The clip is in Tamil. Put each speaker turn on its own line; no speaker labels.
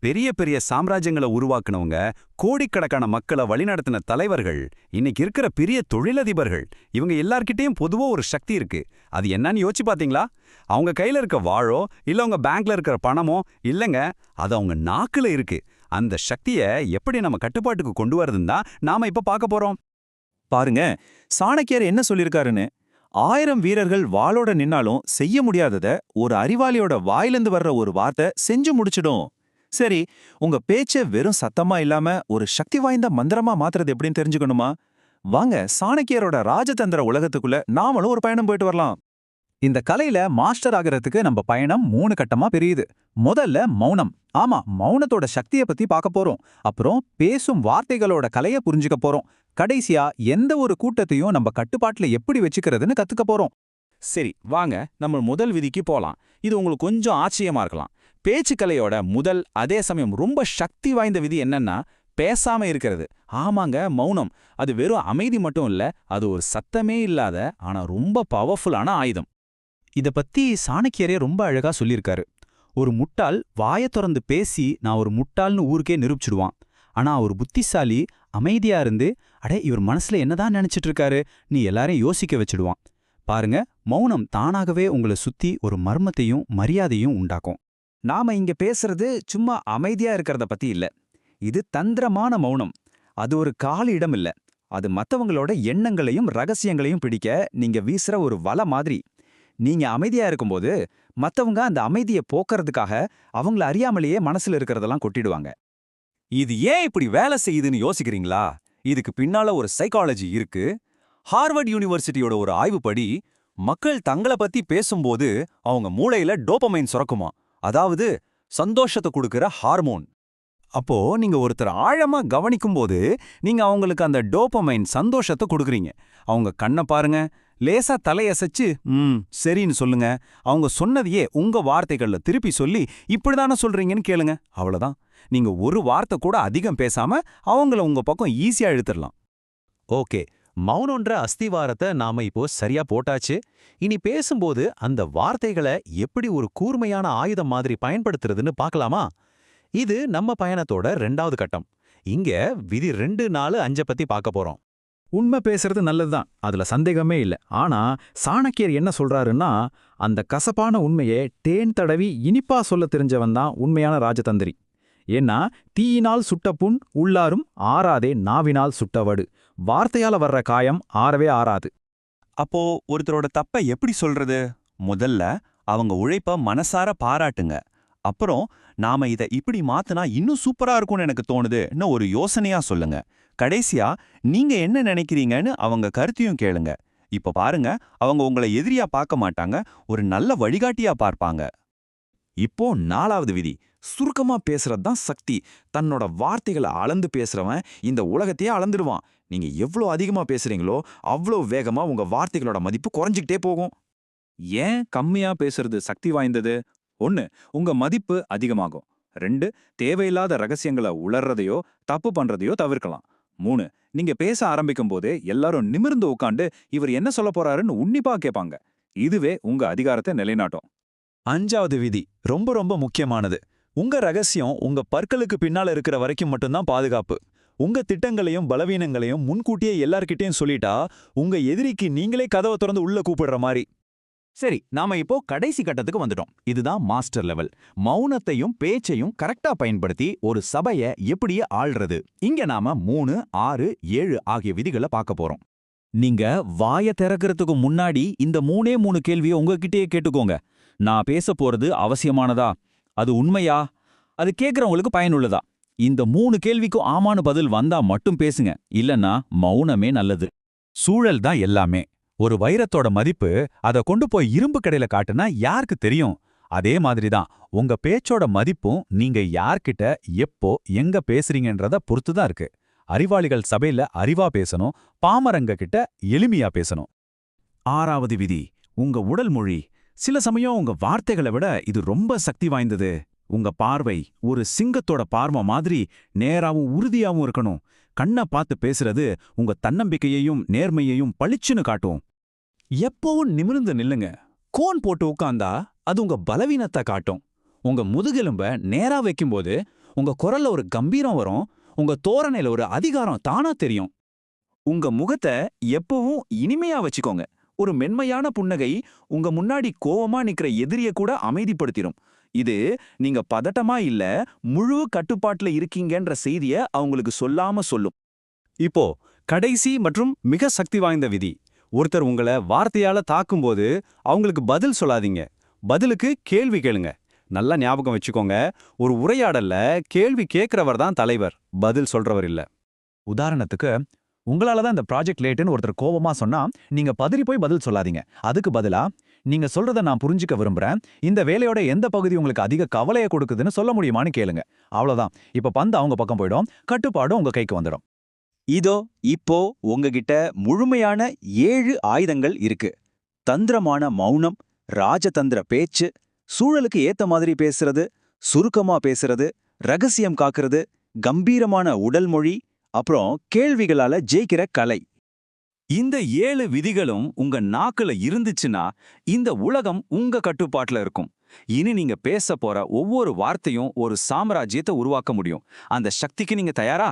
பெரிய பெரிய சாம்ராஜ்யங்களை உருவாக்குனவங்க, கோடிக்கணக்கான மக்களை வழிநடத்தின தலைவர்கள், இன்னைக்கு இருக்கிற பெரிய தொழிலதிபர்கள், இவங்க எல்லார்கிட்டயும் பொதுவா ஒரு சக்தி இருக்கு. அது என்னன்னு யோசிச்சு பாத்தீங்களா? அவங்க கையில இருக்க வாழோ, இல்ல அவங்க பேங்க்ல இருக்கிற பணமோ இல்லங்க, அது அவங்க நாக்குல இருக்கு. அந்த சக்தியை எப்படி நம்ம கட்டுப்பாட்டுக்கு கொண்டு வரதுன்னு தான் நாம இப்ப பார்க்க போறோம்.
பாருங்க, சாணக்கியர் என்ன சொல்லிருக்காருன்னு. 1000 வீரர்கள் வாளோட நின்னாலும் செய்ய முடியாதத ஒரு அறிவாளியோட வாயிலிருந்து வர்ற ஒரு வார்த்தை செஞ்சு முடிச்சிடும். சரி, உங்க பேச்ச வெறும் சத்தமா இல்லாம ஒரு சக்தி வாய்ந்த மந்திரமா மாத்துறது எப்படின்னு தெரிஞ்சுக்கணுமா? வாங்க, சாணக்கியரோட ராஜதந்திர உலகத்துக்குள்ள நாமளும் ஒரு பயணம் போயிட்டு வரலாம்.
இந்த கலையில மாஸ்டர் ஆகிறதுக்கு நம்ம பயணம் 3 கட்டமா பிரியுது. முதல்ல மௌனம். ஆமா, மௌனத்தோட சக்தியை பத்தி பார்க்க போறோம். அப்புறம் பேசும் வார்த்தைகளோட கலைய புரிஞ்சுக்க போறோம். கடைசியா எந்த ஒரு கூட்டத்தையும் நம்ம கட்டுப்பாட்டுல எப்படி வச்சுக்கிறதுன்னு கத்துக்க போறோம்.
சரி, வாங்க நம்ம முதல் விதிக்கு போலாம். இது உங்களுக்கு கொஞ்சம் ஆச்சரியமா இருக்கலாம். பேச்சுக்கலையோட முதல், அதே சமயம் ரொம்ப சக்தி வாய்ந்த விதி என்னன்னா, பேசாம இருக்கிறது. ஆமாங்க, மௌனம். அது வெறும் அமைதி மட்டும் இல்ல, அது ஒரு சத்தமே இல்லாத ஆனா ரொம்ப பவர்ஃபுல்லான ஆயுதம்.
இத பத்தி சாணக்கியரே ரொம்ப அழகா சொல்லியிருக்காரு. ஒரு முட்டாள் வாய திறந்து பேசி நான் ஒரு முட்டாள்னு ஊருக்கே நிரூபிச்சுடுவான். ஆனா ஒரு புத்திசாலி அமைதியா இருந்து, அடே இவர் மனசுல என்னதான் நினைச்சிட்டு இருக்காரு, நீ எல்லாரையும் யோசிக்க வச்சிடுவான். பாருங்க, மௌனம் தானாகவே உங்களை சுத்தி ஒரு மர்மத்தையும் மரியாதையும் உண்டாக்கும்.
நாம இங்க பேசுறது சும்மா அமைதியா இருக்கிறத பத்தி இல்ல. இது தந்திரமான மௌனம். அது ஒரு காலி இடம் இல்ல. அது மத்தவங்களோட எண்ணங்களையும் ரகசியங்களையும் பிடிக்க நீங்க வீசுற ஒரு வலை மாதிரி. நீங்க அமைதியா இருக்கும்போது மத்தவங்க அந்த அமைதியை போக்குறதுக்காக அவங்கள அறியாமலேயே மனசுல இருக்கிறதெல்லாம் கொட்டிடுவாங்க.
இது ஏன் இப்படி வேலை செய்யுதுன்னு யோசிக்கிறீங்களா? இதுக்கு பின்னால ஒரு சைக்காலஜி இருக்கு. ஹார்வர்ட் யூனிவர்சிட்டியோட ஒரு ஆய்வுப்படி, மக்கள் தங்கள பத்தி பேசும்போது அவங்க மூளையில டோபமைன் சுரக்குமா, அதாவது சந்தோஷத்தை கொடுக்கிற ஹார்மோன். அப்போ நீங்க ஒருத்தர் ஆழமா கவனிக்கும்போது நீங்க அவங்களுக்கு அந்த டோபமைன் சந்தோஷத்தை கொடுக்குறீங்க. அவங்க கண்ணை பாருங்க, லேசா தலையசைச்சு சரின்னு சொல்லுங்க. அவங்க சொன்னதையே உங்க வார்த்தைகள்ல திருப்பி சொல்லி இப்படிதானே சொல்றீங்கன்னு கேளுங்க. அவ்வளவுதான். நீங்க ஒரு வார்த்தை கூட அதிகம் பேசாம அவங்கள உங்க பக்கம் ஈஸியா இழுத்துடலாம்.
ஓகே, மௌனன்ற அஸ்திவாரத்தை நாம இப்போ சரியா போட்டாச்சு. இனி பேசும்போது அந்த வார்த்தைகளை எப்படி ஒரு கூர்மையான ஆயுதம் மாதிரி பயன்படுத்துறதுன்னு பார்க்கலாமா? இது நம்ம பயணத்தோட 2வது கட்டம். இங்க விதி 2, 4, 5 பத்தி பார்க்க போறோம்.
உண்மை பேசுறது நல்லதுதான், அதுல சந்தேகமே இல்ல. ஆனா சாணக்கியர் என்ன சொல்றாருன்னா, அந்த கசப்பான உண்மையே தேன் தடவி இனிப்பா சொல்ல தெரிஞ்சவன் தான் உண்மையான ராஜதந்திரி. ஏன்னா தீயினால் சுட்ட புண் உள்ளாரும் ஆறாதே நாவினால் சுட்டவடு. வார்த்தையால வர்ற காயம் ஆறவே ஆறாது.
அப்போ ஒருத்தரோட தப்ப எப்படி சொல்றது? முதல்ல அவங்க உழைப்ப மனசார பாராட்டுங்க. அப்புறம், நாம இத இப்படி மாத்துனா இன்னும் சூப்பரா இருக்கும்னு எனக்கு தோணுதுன்னு ஒரு யோசனையா சொல்லுங்க. கடைசியா நீங்க என்ன நினைக்கிறீங்கன்னு அவங்க கருத்தையும் கேளுங்க. இப்ப பாருங்க, அவங்க உங்களை எதிரியா பார்க்க மாட்டாங்க, ஒரு நல்ல வழிகாட்டியா பார்ப்பாங்க.
இப்போ 4வது விதி, சுருக்கமா பேசுறது தான் சக்தி. தன்னோட வார்த்தைகளை அளந்து பேசுறவன் இந்த உலகத்தையே அளந்துடுவான். நீங்க எவ்வளோ அதிகமா பேசுறீங்களோ அவ்வளோ வேகமா உங்க வார்த்தைகளோட மதிப்பு குறைஞ்சிக்கிட்டே போகும். ஏன் கம்மியா பேசுறது சக்தி வாய்ந்தது? 1, உங்க மதிப்பு அதிகமாகும். 2, தேவையில்லாத ரகசியங்களை உளறதையோ தப்பு பண்றதையோ தவிர்க்கலாம். 3, நீங்க பேச ஆரம்பிக்கும் போதே எல்லாரும் நிமிர்ந்து உட்காந்து இவர் என்ன சொல்ல போறாருன்னு உன்னிப்பா கேட்பாங்க. இதுவே உங்க அதிகாரத்தை நிலைநாட்டும்.
5வது விதி ரொம்ப ரொம்ப முக்கியமானது. உங்க ரகசியம் உங்க பற்களுக்கு பின்னால இருக்கிற வரைக்கும் மட்டும்தான் பாதுகாப்பு. உங்க திட்டங்களையும் பலவீனங்களையும் முன்கூட்டியே எல்லார்கிட்டயும் சொல்லிட்டா உங்க எதிரிக்கு நீங்களே கதவை திறந்து உள்ள கூப்பிடுற மாதிரி.
சரி, நாம இப்போ கடைசி கட்டத்துக்கு வந்துட்டோம். இதுதான் மாஸ்டர் லெவல். மௌனத்தையும் பேச்சையும் கரெக்டா பயன்படுத்தி ஒரு சபைய எப்படியே ஆள்றது. இங்க நாம 3, 6, 7 ஆகிய விதிகளை பார்க்க போறோம். நீங்க வாய திறக்கிறதுக்கு முன்னாடி இந்த 3 கேள்வியை உங்ககிட்டயே கேட்டுக்கோங்க. நான் பேச போறது அவசியமானதா? அது உண்மையா? அது கேட்கறவங்களுக்கு பயனுள்ளதா? இந்த 3 கேள்விக்கும் ஆமான்னு பதில் வந்தா மட்டும் பேசுங்க. இல்லன்னா மௌனமே நல்லது.
சூழல் தான் எல்லாமே. ஒரு வைரத்தோட மதிப்பு அதை கொண்டு போய் இரும்பு கடையில காட்டுனா யாருக்கு தெரியும்? அதே மாதிரிதான் உங்க பேச்சோட மதிப்பும் நீங்க யார்கிட்ட எப்போ எங்க பேசுறீங்கன்றத பொறுத்துதான் இருக்கு. அறிவாளிகள் சபையில அறிவா பேசணும், பாமரங்க கிட்ட எளிமையா பேசணும்.
6வது விதி, உங்க உடல் மொழி. சில சமயம் உங்க வார்த்தைகளை விட இது ரொம்ப சக்தி வாய்ந்தது. உங்க பார்வை ஒரு சிங்கத்தோட பார்வை மாதிரி நேராவும் உறுதியாவும் இருக்கணும். கண்ணை பார்த்து பேசுறது உங்க தன்னம்பிக்கையையும் நேர்மையையும் பளிச்சுன்னு காட்டும். எப்பவும் நிமிர்ந்து நில்லுங்க. கோன் போட்டு உட்கார்ந்தா அது உங்க பலவீனத்தை காட்டும். உங்க முதுகெலும்ப நேரா வைக்கும்போது
உங்க குரல்ல ஒரு கம்பீரம் வரும், உங்க தோரணையில ஒரு அதிகாரம் தானா தெரியும். உங்க முகத்தை எப்பவும் இனிமையா வச்சுக்கோங்க. ஒரு மென்மையான புன்னகை உங்க முன்னாடி கோவமா நிக்கிற எதிரிய கூட அமைதிப்படுத்திடும். இது நீங்க பதட்டமா இல்ல, முழு கட்டுப்பாட்டுல இருக்கீங்கன்ற செய்திய அவங்களுக்கு சொல்லாம சொல்லும்.
இப்போ கடைசி மற்றும் மிக சக்தி வாய்ந்த விதி. ஒருத்தர் உங்கள வார்த்தையால தாக்கும்போது அவங்களுக்கு பதில் சொல்லாதீங்க. பதிலுக்கு கேள்வி கேளுங்க. நல்லா ஞாபகம் வச்சுக்கோங்க, ஒரு உரையாடல்ல கேள்வி கேட்கிறவர் தான் தலைவர், பதில் சொல்றவர் இல்ல.
உதாரணத்துக்கு, உங்களால தான் இந்த ப்ராஜெக்ட் லேட்டுன்னு ஒருத்தர் கோவமா சொன்னா, நீங்க பதறி போய் பதில் சொல்லாதீங்க. அதுக்கு பதிலா, நீங்க சொல்றத நான் புரிஞ்சுக்க விரும்புறேன், இந்த வேலையோட எந்த பகுதி உங்களுக்கு அதிக கவலைய கொடுக்குதுன்னு சொல்ல முடியுமான்னு கேளுங்க. அவ்வளவுதான். இப்ப பந்து அவங்க பக்கம் போயிடும், கட்டுப்பாடும் உங்க கைக்கு வந்துடும்.
இதோ இப்போ உங்ககிட்ட முழுமையான 7 ஆயுதங்கள் இருக்கு. தந்திரமான மௌனம், ராஜதந்திர பேச்சு, சூழலுக்கு ஏத்த மாதிரி பேசுறது, சுருக்கமா பேசுறது, ரகசியம் காக்குறது, கம்பீரமான உடல் மொழி, அப்புறம் கேள்விகளால ஜெயிக்கிற கலை. இந்த 7 விதிகளும் உங்க நாக்குல இருந்துச்சுன்னா இந்த உலகம் உங்க கட்டுப்பாட்டுல இருக்கும். இனி நீங்க பேச போற ஒவ்வொரு வார்த்தையும் ஒரு சாம்ராஜ்யத்தை உருவாக்க முடியும். அந்த சக்திக்கு நீங்க தயாரா?